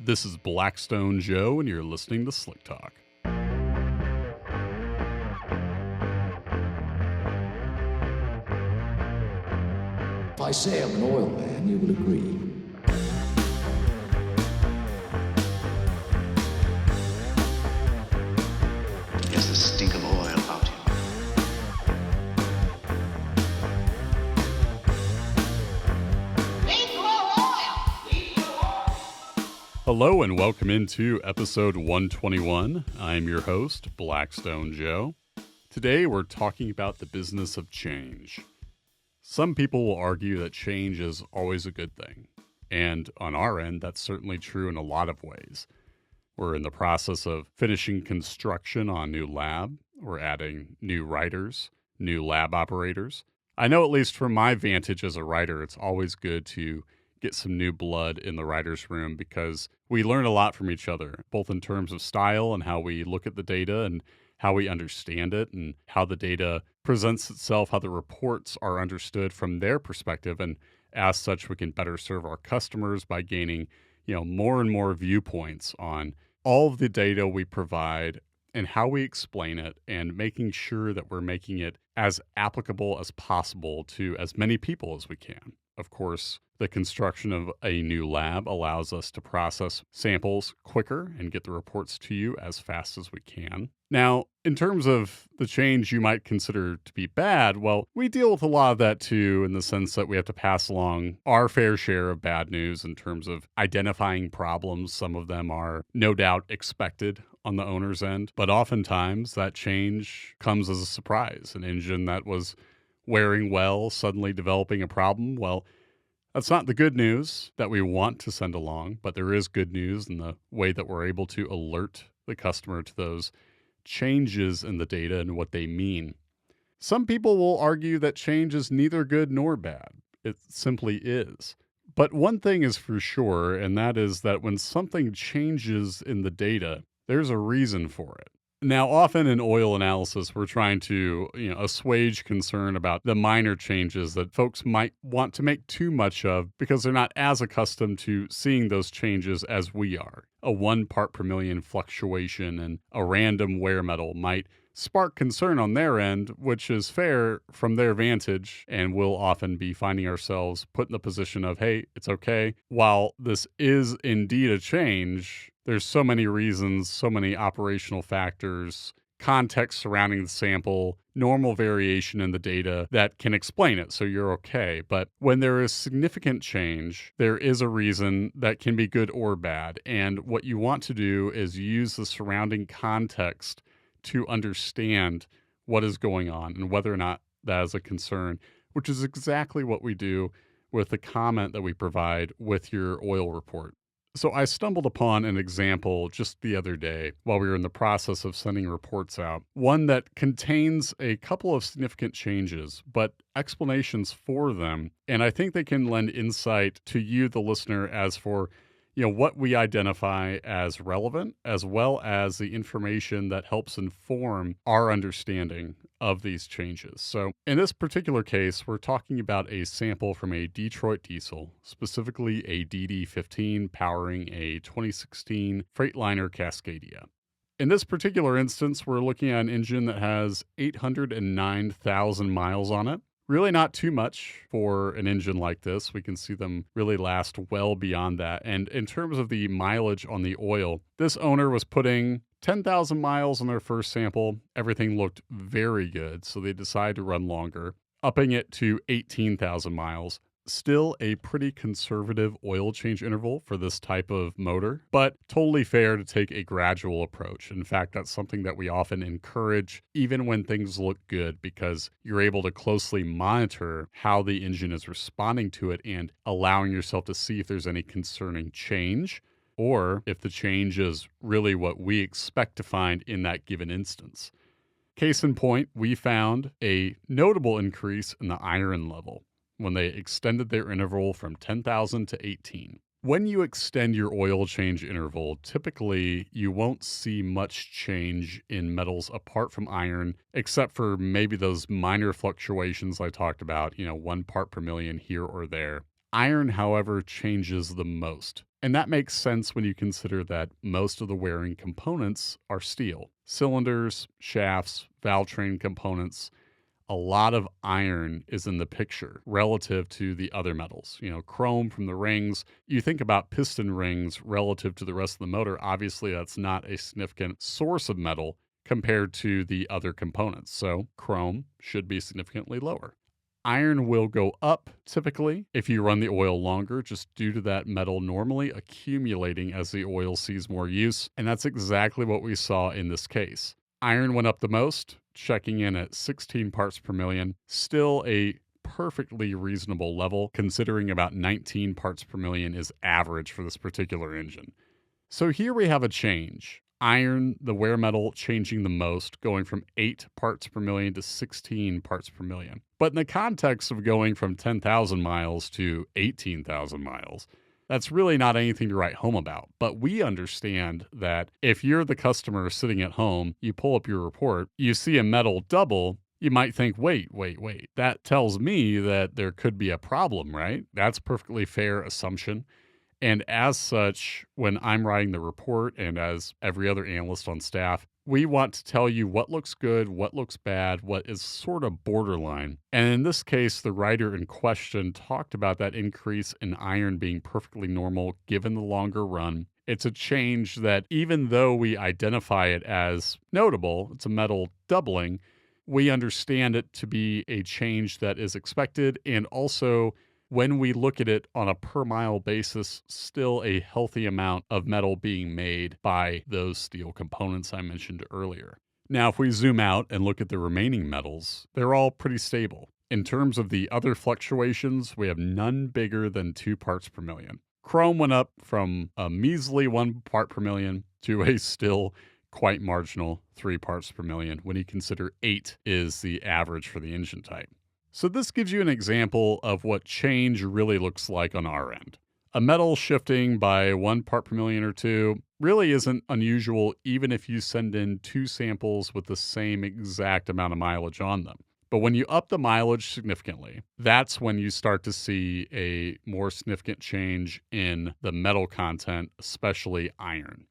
This is Blackstone Joe, and you're listening to Slick Talk. If I say I'm an oil man, you will agree. There's the stink of oil about him. Hello and welcome into episode 121. I'm your host, Blackstone Joe. Today we're talking about the business of change. Some people will argue that change is always a good thing. And on our end, that's certainly true in a lot of ways. We're in the process of finishing construction on a new lab. We're adding new writers, new lab operators. I know, at least from my vantage as a writer, it's always good to get some new blood in the writer's room because we learn a lot from each other, both in terms of style and how we look at the data and how we understand it and how the data presents itself, how the reports are understood from their perspective. And as such, we can better serve our customers by gaining, more and more viewpoints on all of the data we provide and how we explain it and making sure that we're making it as applicable as possible to as many people as we can. Of course, the construction of a new lab allows us to process samples quicker and get the reports to you as fast as we can. Now, in terms of the change you might consider to be bad, well, we deal with a lot of that too, in the sense that we have to pass along our fair share of bad news in terms of identifying problems. Some of them are no doubt expected on the owner's end, but oftentimes that change comes as a surprise. An engine that was wearing well, suddenly developing a problem. Well, that's not the good news that we want to send along, but there is good news in the way that we're able to alert the customer to those changes in the data and what they mean. Some people will argue that change is neither good nor bad. It simply is. But one thing is for sure, and that is that when something changes in the data, there's a reason for it. Now, often in oil analysis, we're trying to, assuage concern about the minor changes that folks might want to make too much of because they're not as accustomed to seeing those changes as we are. A 1 part per million fluctuation in a random wear metal might spark concern on their end, which is fair from their vantage, and we'll often be finding ourselves put in the position of, hey, it's okay. While this is indeed a change, there's so many reasons, so many operational factors, context surrounding the sample, normal variation in the data that can explain it, so you're okay. But when there is significant change, there is a reason that can be good or bad. And what you want to do is use the surrounding context to understand what is going on and whether or not that is a concern, which is exactly what we do with the comment that we provide with your oil report. So I stumbled upon an example just the other day while we were in the process of sending reports out, one that contains a couple of significant changes, but explanations for them. And I think they can lend insight to you, the listener, as for what we identify as relevant, as well as the information that helps inform our understanding of these changes. So in this particular case, we're talking about a sample from a Detroit diesel, specifically a DD15 powering a 2016 Freightliner Cascadia. In this particular instance, we're looking at an engine that has 809,000 miles on it. Really not too much for an engine like this. We can see them really last well beyond that. And in terms of the mileage on the oil, this owner was putting 10,000 miles on their first sample. Everything looked very good, so they decided to run longer, upping it to 18,000 miles. Still a pretty conservative oil change interval for this type of motor, but totally fair to take a gradual approach. In fact, that's something that we often encourage even when things look good, because you're able to closely monitor how the engine is responding to it and allowing yourself to see if there's any concerning change or if the change is really what we expect to find in that given instance. Case in point, we found a notable increase in the Arryn level when they extended their interval from 10,000 to 18. When you extend your oil change interval, typically you won't see much change in metals apart from iron, except for maybe those minor fluctuations I talked about, 1 part per million here or there. Iron, however, changes the most. And that makes sense when you consider that most of the wearing components are steel. Cylinders, shafts, valve train components. A lot of iron is in the picture relative to the other metals. Chrome from the rings. You think about piston rings relative to the rest of the motor. Obviously, that's not a significant source of metal compared to the other components. So chrome should be significantly lower. Iron will go up typically if you run the oil longer, just due to that metal normally accumulating as the oil sees more use. And that's exactly what we saw in this case. Iron went up the most, checking in at 16 parts per million, still a perfectly reasonable level, considering about 19 parts per million is average for this particular engine. So here we have a change. Iron, the wear metal, changing the most, going from 8 parts per million to 16 parts per million. But in the context of going from 10,000 miles to 18,000 miles, that's really not anything to write home about. But we understand that if you're the customer sitting at home, you pull up your report, you see a metal double, you might think, wait. That tells me that there could be a problem, right? That's a perfectly fair assumption. And as such, when I'm writing the report and as every other analyst on staff, we want to tell you what looks good, what looks bad, what is sort of borderline. And in this case, the writer in question talked about that increase in iron being perfectly normal given the longer run. It's a change that even though we identify it as notable, it's a metal doubling, we understand it to be a change that is expected, and also when we look at it on a per mile basis, still a healthy amount of metal being made by those steel components I mentioned earlier. Now, if we zoom out and look at the remaining metals, they're all pretty stable. In terms of the other fluctuations, we have none bigger than 2 parts per million. Chrome went up from a measly 1 part per million to a still quite marginal 3 parts per million when you consider 8 is the average for the engine type. So this gives you an example of what change really looks like on our end. A metal shifting by 1 part per million or 2 really isn't unusual even if you send in 2 samples with the same exact amount of mileage on them. But when you up the mileage significantly, that's when you start to see a more significant change in the metal content, especially iron.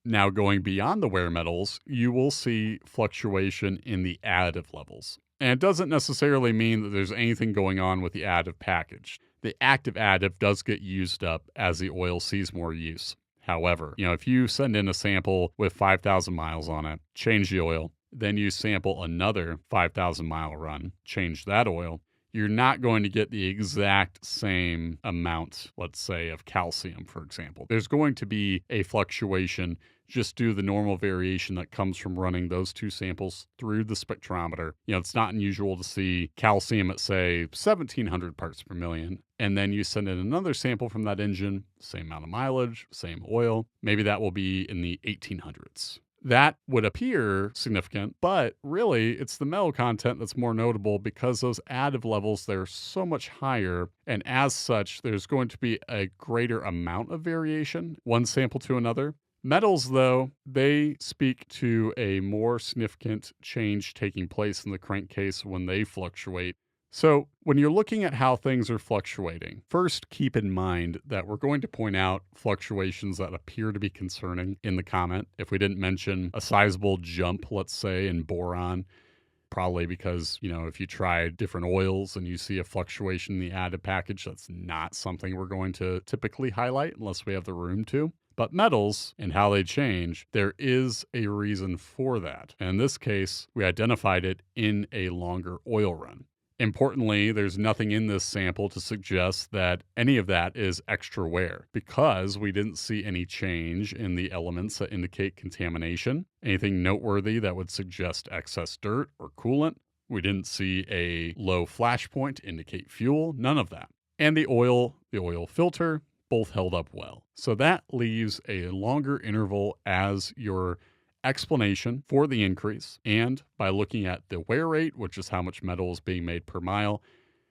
Now, going beyond the wear metals, you will see fluctuation in the additive levels. And it doesn't necessarily mean that there's anything going on with the additive package. The active additive does get used up as the oil sees more use. However, if you send in a sample with 5,000 miles on it, change the oil, then you sample another 5,000 mile run, change that oil, you're not going to get the exact same amount, let's say, of calcium, for example. There's going to be a fluctuation just due to the normal variation that comes from running those 2 samples through the spectrometer. It's not unusual to see calcium at, say, 1,700 parts per million, and then you send in another sample from that engine, same amount of mileage, same oil. Maybe that will be in the 1,800s. That would appear significant, but really it's the metal content that's more notable because those additive levels, they're so much higher, and as such, there's going to be a greater amount of variation, one sample to another. Metals, though, they speak to a more significant change taking place in the crankcase when they fluctuate. So when you're looking at how things are fluctuating, first keep in mind that we're going to point out fluctuations that appear to be concerning in the comment. If we didn't mention a sizable jump, let's say, in boron, probably because, if you try different oils and you see a fluctuation in the additive package, that's not something we're going to typically highlight unless we have the room to. But metals and how they change, there is a reason for that. And in this case, we identified it in a longer oil run. Importantly, there's nothing in this sample to suggest that any of that is extra wear because we didn't see any change in the elements that indicate contamination, anything noteworthy that would suggest excess dirt or coolant. We didn't see a low flash point to indicate fuel, none of that. And the oil filter, both held up well. So that leaves a longer interval as your explanation for the increase, and by looking at the wear rate, which is how much metal is being made per mile,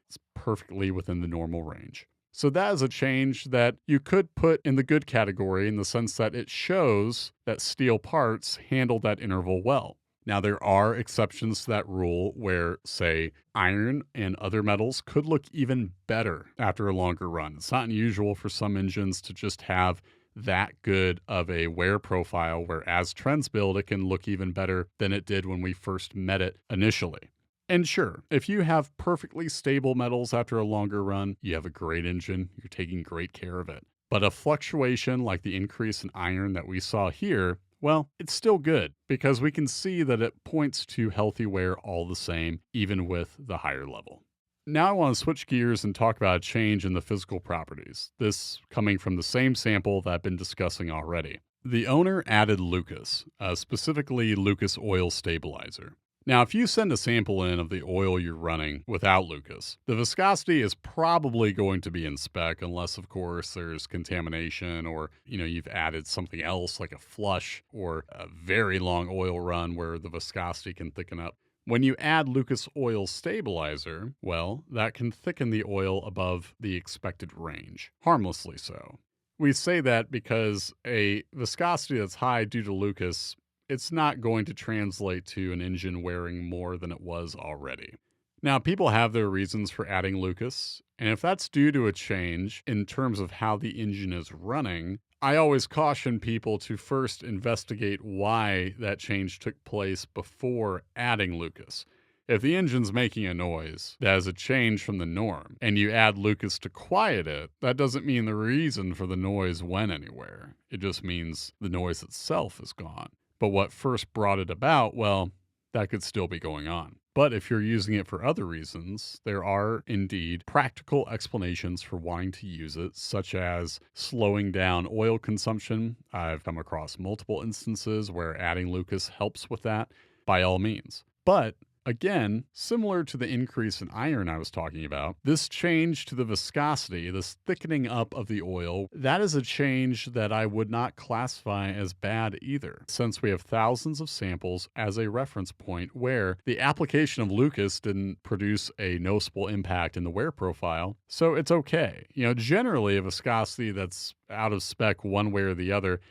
it's perfectly within the normal range. So that is a change that you could put in the good category in the sense that it shows that steel parts handle that interval well. Now, there are exceptions to that rule where, say, iron and other metals could look even better after a longer run. It's not unusual for some engines to just have that good of a wear profile where as trends build, it can look even better than it did when we first met it initially. And sure, if you have perfectly stable metals after a longer run, you have a great engine, you're taking great care of it. But a fluctuation like the increase in iron that we saw here, well, it's still good because we can see that it points to healthy wear all the same, even with the higher level. Now I want to switch gears and talk about a change in the physical properties, this coming from the same sample that I've been discussing already. The owner added Lucas, specifically Lucas Oil Stabilizer. Now, if you send a sample in of the oil you're running without Lucas, the viscosity is probably going to be in spec unless, of course, there's contamination or, you've added something else like a flush or a very long oil run where the viscosity can thicken up. When you add Lucas Oil Stabilizer, well, that can thicken the oil above the expected range, harmlessly so. We say that because a viscosity that's high due to Lucas, it's not going to translate to an engine wearing more than it was already. Now, people have their reasons for adding Lucas, and if that's due to a change in terms of how the engine is running, I always caution people to first investigate why that change took place before adding Lucas. If the engine's making a noise that is a change from the norm, and you add Lucas to quiet it, that doesn't mean the reason for the noise went anywhere. It just means the noise itself is gone. But what first brought it about, well, that could still be going on. But if you're using it for other reasons, there are indeed practical explanations for wanting to use it, such as slowing down oil consumption. I've come across multiple instances where adding Lucas helps with that, by all means. But again, similar to the increase in iron I was talking about, this change to the viscosity, this thickening up of the oil, that is a change that I would not classify as bad either, since we have thousands of samples as a reference point where the application of Lucas didn't produce a noticeable impact in the wear profile, so it's okay. Generally a viscosity that's out of spec one way or the other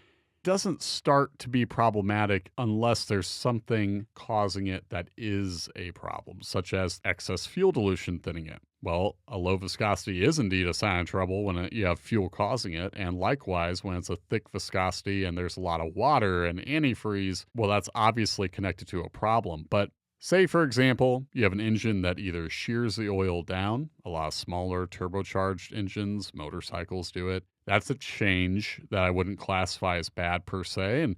doesn't start to be problematic unless there's something causing it that is a problem, such as excess fuel dilution thinning it. Well, a low viscosity is indeed a sign of trouble when you have fuel causing it, and likewise, when it's a thick viscosity and there's a lot of water and antifreeze, well, that's obviously connected to a problem. But say, for example, you have an engine that either shears the oil down, a lot of smaller turbocharged engines, motorcycles do it. That's a change that I wouldn't classify as bad per se. And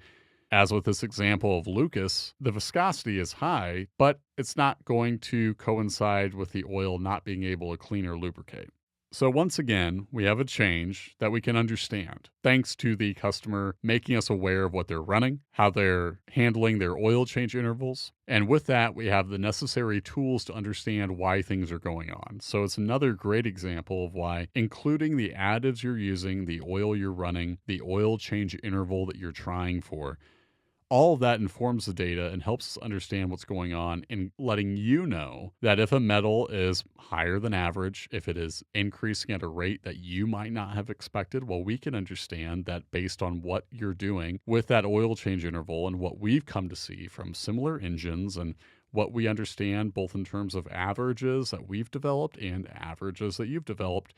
as with this example of Lucas, the viscosity is high, but it's not going to coincide with the oil not being able to clean or lubricate. So once again, we have a change that we can understand, thanks to the customer making us aware of what they're running, how they're handling their oil change intervals, and with that, we have the necessary tools to understand why things are going on. So it's another great example of why including the additives you're using, the oil you're running, the oil change interval that you're trying for, all of that informs the data and helps us understand what's going on in letting you know that if a metal is higher than average, if it is increasing at a rate that you might not have expected, well, we can understand that based on what you're doing with that oil change interval and what we've come to see from similar engines and what we understand both in terms of averages that we've developed and averages that you've developed.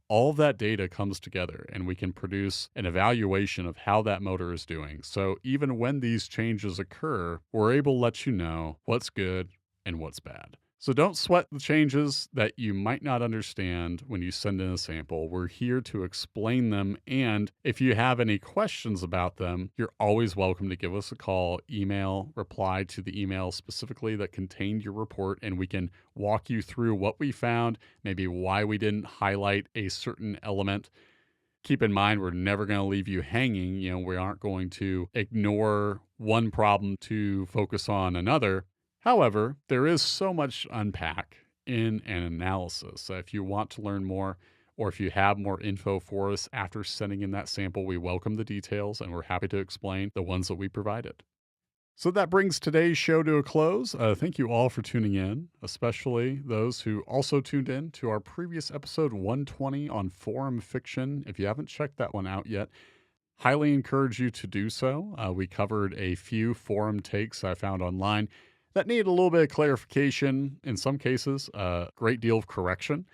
All of that data comes together and we can produce an evaluation of how that motor is doing. So even when these changes occur, we're able to let you know what's good and what's bad. So don't sweat the changes that you might not understand when you send in a sample. We're here to explain them. And if you have any questions about them, you're always welcome to give us a call, email, reply to the email specifically that contained your report, and we can walk you through what we found, maybe why we didn't highlight a certain element. Keep in mind, we're never going to leave you hanging. We aren't going to ignore one problem to focus on another. However, there is so much to unpack in an analysis. So if you want to learn more, or if you have more info for us after sending in that sample, we welcome the details and we're happy to explain the ones that we provided. So that brings today's show to a close. Thank you all for tuning in, especially those who also tuned in to our previous episode 120 on forum fiction. If you haven't checked that one out yet, highly encourage you to do so. We covered a few forum takes I found online that need a little bit of clarification, in some cases, a great deal of correction.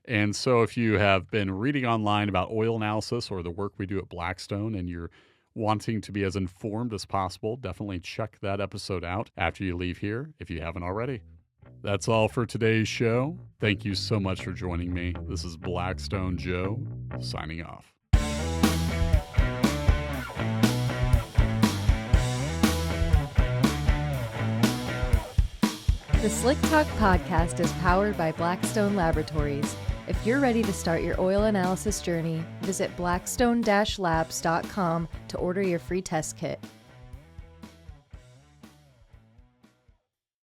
And so if you have been reading online about oil analysis or the work we do at Blackstone and you're wanting to be as informed as possible, definitely check that episode out after you leave here if you haven't already. That's all for today's show. Thank you so much for joining me. This is Blackstone Joe signing off. The Slick Talk podcast is powered by Blackstone Laboratories. If you're ready to start your oil analysis journey, visit blackstone-labs.com to order your free test kit.